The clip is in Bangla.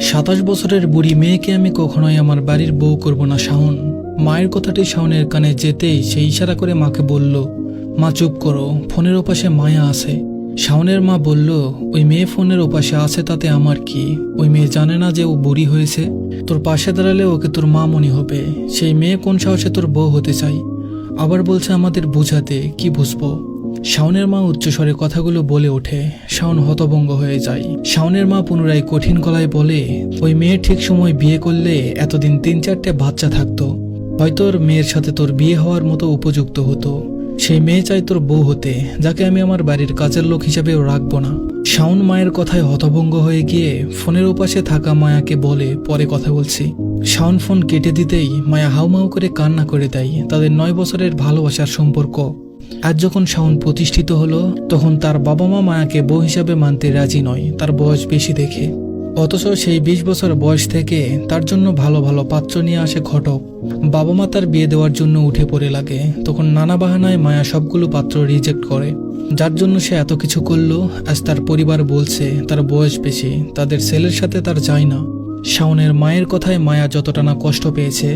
27 বছরের বুড়ি মেয়েকে আমি কখনোই আমার বাড়ির বউ করব না শাওন। মায়ের কথাটি শাওনের কানে যেতেই সে ইশারা করে মাকে বলল, মা চুপ করো, ফোনের ওপাশে মায়া আছে। শাওনের মা বলল, ওই মেয়ে ফোনের ওপাশে আছে তাতে আমার কি? ওই মেয়ে জানে না যে ও বুড়ি হয়েছে? তোর পাশে দাঁড়ালে ওকে তোর মা মনে হবে। সেই মেয়ে কোন সাহসে তোর বউ হতে চাই? আবার বলছে আমাদের বুঝাতে, কি বুঝবো? শাওনের মা উচ্চস্বরে কথাগুলো বলে ওঠে। শাওন হতভম্ব হয়ে যায়। শাওনের মা পুনরায় কঠিন গলায় বলে, ওই মেয়ে ঠিক সময় বিয়ে করলে এতদিন 3-4টে বাচ্চা থাকতো, হয়তো ওর মেয়ের সাথে তোর বিয়ে হওয়ার মতো উপযুক্ত হতো। সেই মেয়ে চাই তোর বউ হতে, যাকে আমি আমার বাড়ির কাজের লোক হিসেবেও রাখবো না। শাওন মায়ের কথায় হতভম্ব হয়ে গিয়ে ফোনের ওপাশে থাকা মায়াকে বলে, পরে কথা বলছি। শাওন ফোন কেটে দিতেই মায়া হাউমাউ করে কান্না করে দেয়। তাদের 9 বছরের ভালোবাসার সম্পর্ক আজ যখন শাওন প্রতিষ্ঠিত হলো, তখন তার বাবা মা মায়াকে বউ হিসাবে মানতে রাজি নয়, তার বয়স বেশি দেখে। অথচ সেই 20 বছর বয়স থেকে তার জন্য ভালো ভালো পাত্র নিয়ে আসে ঘটক। বাবা মা তার বিয়ে দেওয়ার জন্য উঠে পড়ে লাগে, তখন নানা বাহানায় মায়া সবগুলো পাত্র রিজেক্ট করে। যার জন্য সে এত কিছু করলো। আজ তার পরিবার বলছে তার বয়স বেশি, তাদের ছেলের সাথে তার যায় না। শাওনের মায়ের কথায় মায়া যতটা না কষ্ট পেয়েছে,